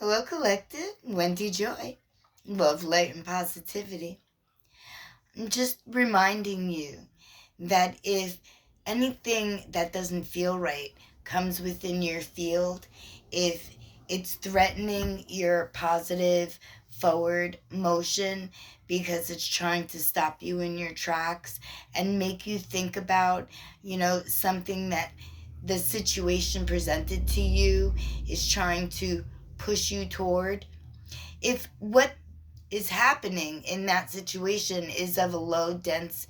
Hello, Collective. Wendy Joy. Love, light, and positivity. I'm just reminding you that if anything that doesn't feel right comes within your field, if it's threatening your positive forward motion because it's trying to stop you in your tracks and make you think about, something that the situation presented to you is trying to push you toward. If what is happening in that situation is of a low, dense,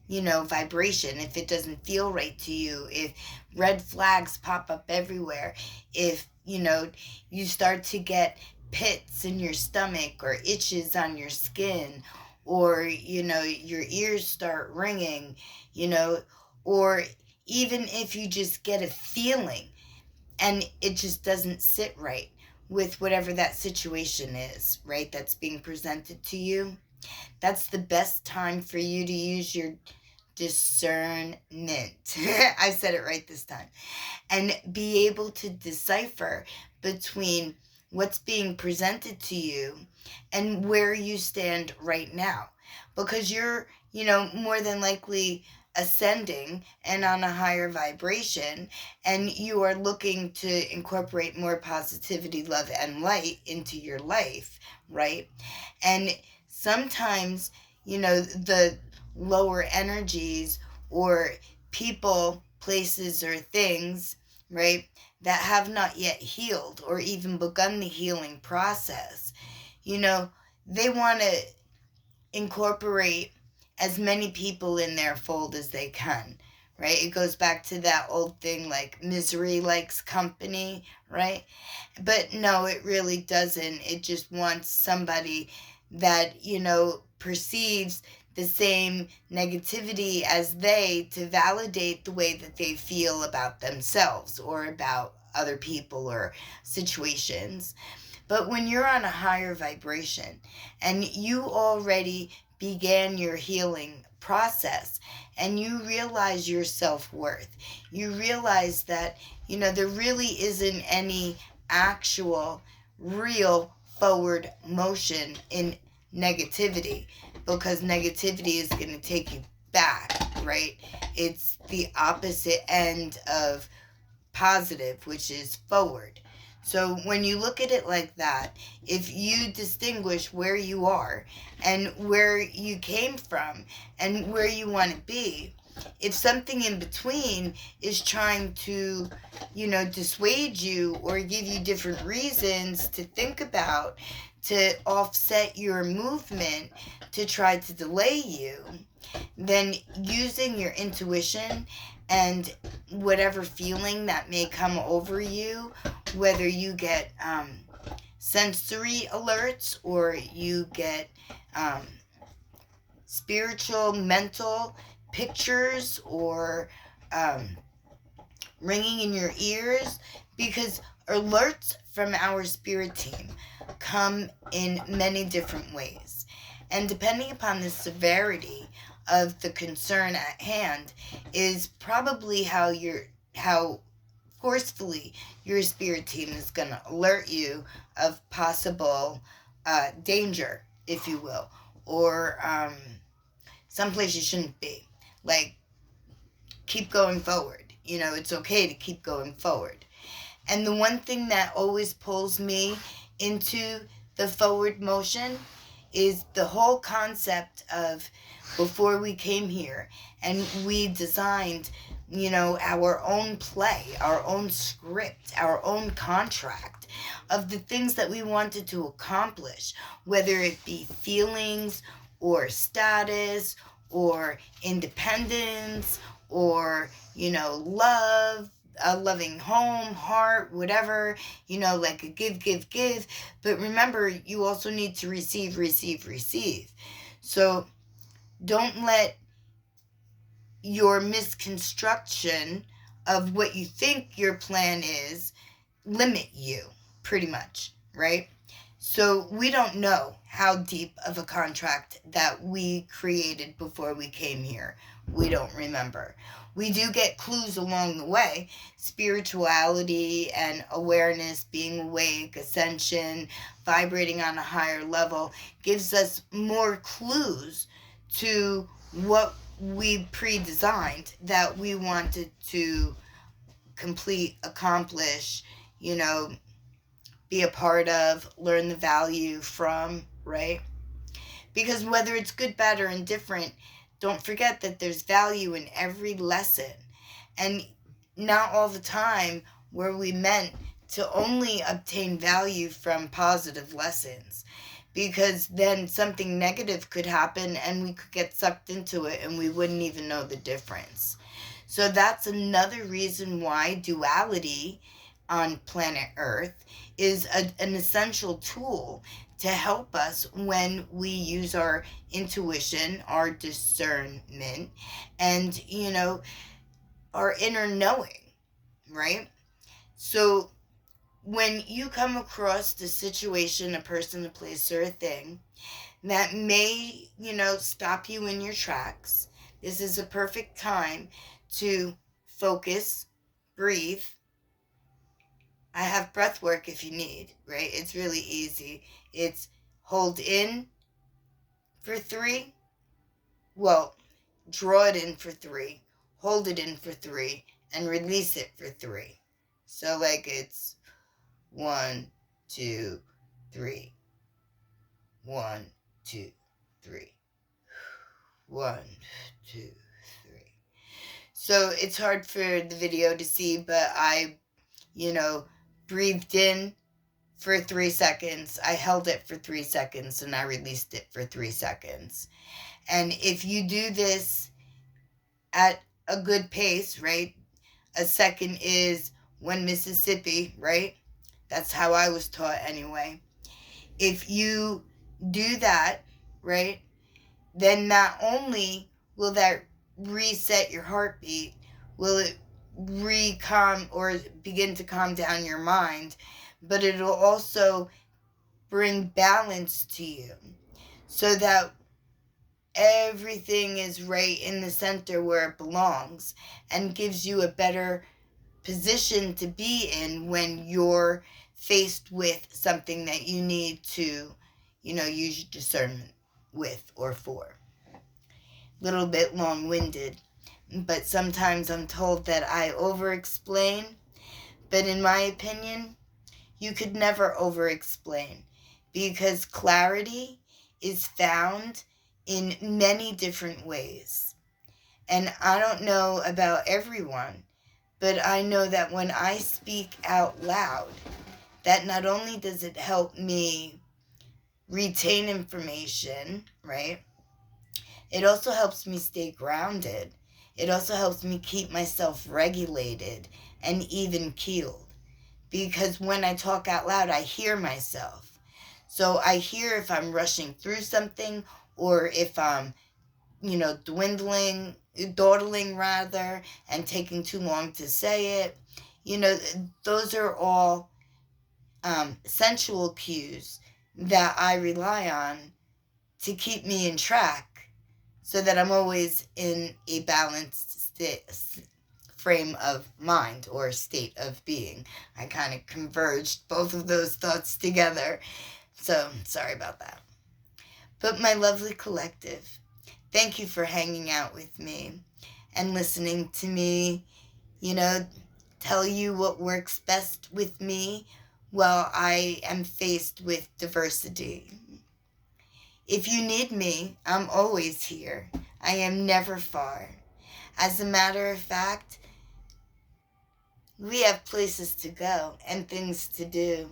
vibration, if it doesn't feel right to you, if red flags pop up everywhere, if, you start to get pits in your stomach or itches on your skin, or, your ears start ringing, or even if you just get a feeling and it just doesn't sit right with whatever that situation is, right? That's being presented to you. That's the best time for you to use your discernment. I said it right this time. And be able to decipher between what's being presented to you and where you stand right now. Because you're, more than likely ascending and on a higher vibration, and you are looking to incorporate more positivity, love, and light into your life, right? And sometimes, the lower energies or people, places, or things, right, that have not yet healed or even begun the healing process, they want to incorporate as many people in their fold as they can, right? It goes back to that old thing like misery likes company, right? But no, it really doesn't. It just wants somebody that, perceives the same negativity as they to validate the way that they feel about themselves or about other people or situations. But when you're on a higher vibration and you already began your healing process and you realize your self-worth, you realize that, there really isn't any actual, real forward motion in negativity, because negativity is going to take you back, right? It's the opposite end of positive, which is forward. So when you look at it like that, if you distinguish where you are and where you came from and where you want to be, if something in between is trying to, dissuade you or give you different reasons to think about to offset your movement to try to delay you, then using your intuition and whatever feeling that may come over you, whether you get sensory alerts or you get spiritual, mental pictures or ringing in your ears, because alerts from our spirit team come in many different ways. And depending upon the severity of the concern at hand is probably how forcefully your spirit team is going to alert you of possible danger, if you will, or someplace you shouldn't be. Like, keep going forward. It's okay to keep going forward. And the one thing that always pulls me into the forward motion is the whole concept of before we came here and we designed, our own play, our own script, our own contract of the things that we wanted to accomplish, whether it be feelings or status or independence or, love, a loving home, heart, whatever, like a give. But remember, you also need to receive. So don't let your misconstruction of what you think your plan is limit you, pretty much, right? So we don't know how deep of a contract that we created before we came here. we don't remember. We do get clues along the way. Spirituality and awareness, being awake, ascension, vibrating on a higher level gives us more clues to what we pre-designed that we wanted to complete, accomplish, be a part of, learn the value from, right? Because whether it's good, bad, or indifferent, don't forget that there's value in every lesson. And not all the time were we meant to only obtain value from positive lessons, because then something negative could happen and we could get sucked into it and we wouldn't even know the difference. So that's another reason why duality on planet Earth is an essential tool to help us when we use our intuition, our discernment, and, our inner knowing, right? So when you come across the situation, a person, a place, or a thing that may, stop you in your tracks, this is a perfect time to focus, breathe. I have breath work if you need, right? It's really easy. It's hold in for 3. Well, draw it in for 3, hold it in for 3, and release it for 3. So it's 1, 2, 3. 1, 2, 3. 1, 2, 3. So it's hard for the video to see, but I, breathed in for 3 seconds. I held it for 3 seconds and I released it for 3 seconds. And if you do this at a good pace, right? A second is 1 Mississippi, right? That's how I was taught anyway. If you do that, right, then not only will that reset your heartbeat, will it calm or begin to calm down your mind, but it'll also bring balance to you so that everything is right in the center where it belongs and gives you a better position to be in when you're faced with something that you need to, use your discernment with or for. Little bit long-winded, but sometimes I'm told that I over-explain, but in my opinion, you could never over-explain, because clarity is found in many different ways. And I don't know about everyone, but I know that when I speak out loud, that not only does it help me retain information, right? It also helps me stay grounded. It also helps me keep myself regulated and even keeled. Because when I talk out loud, I hear myself. So I hear if I'm rushing through something or if I'm, dawdling rather, and taking too long to say it. Those are all sensual cues that I rely on to keep me in track so that I'm always in a balanced frame of mind or state of being. I kind of converged both of those thoughts together. So, sorry about that. But my lovely collective, thank you for hanging out with me and listening to me, tell you what works best with me while I am faced with diversity. If you need me, I'm always here. I am never far. As a matter of fact, we have places to go and things to do,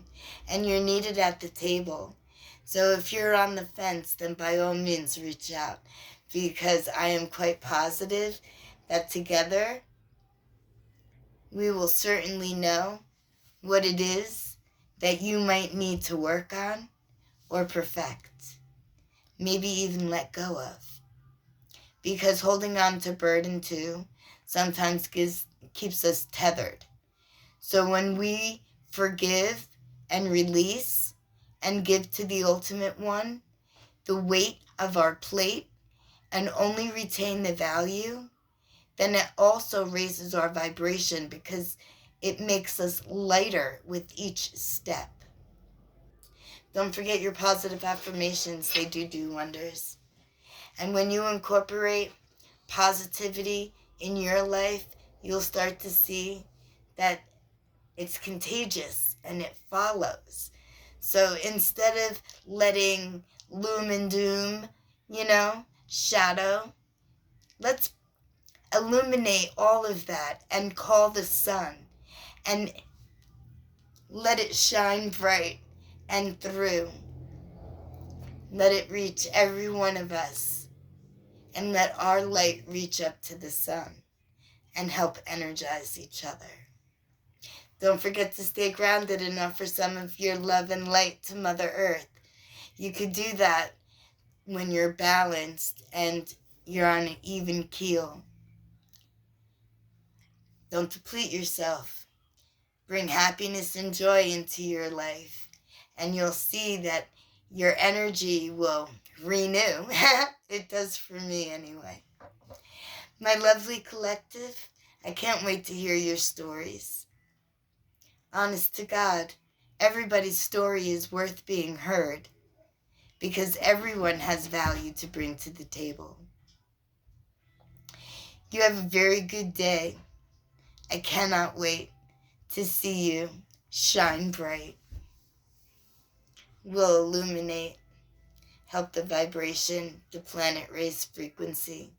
and you're needed at the table. So if you're on the fence, then by all means reach out, because I am quite positive that together we will certainly know what it is that you might need to work on or perfect, maybe even let go of. Because holding on to burden too sometimes keeps us tethered. So when we forgive and release and give to the ultimate one the weight of our plate and only retain the value, then it also raises our vibration because it makes us lighter with each step. Don't forget your positive affirmations. They do wonders. And when you incorporate positivity in your life, you'll start to see that it's contagious and it follows. So instead of letting gloom and doom, shadow, let's illuminate all of that and call the sun and let it shine bright and through. Let it reach every one of us and let our light reach up to the sun and help energize each other. Don't forget to stay grounded and offer some of your love and light to Mother Earth. You could do that when you're balanced and you're on an even keel. Don't deplete yourself. Bring happiness and joy into your life, and you'll see that your energy will renew. It does for me anyway. My lovely collective, I can't wait to hear your stories. Honest to God, everybody's story is worth being heard because everyone has value to bring to the table. You have a very good day. I cannot wait to see you shine bright. We'll illuminate, help the vibration, the planet raise frequency.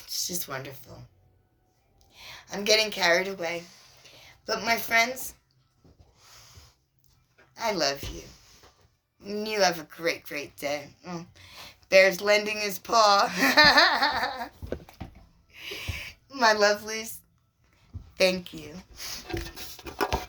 It's just wonderful. I'm getting carried away. But my friends, I love you. You have a great, great day. Bear's lending his paw. My lovelies, thank you.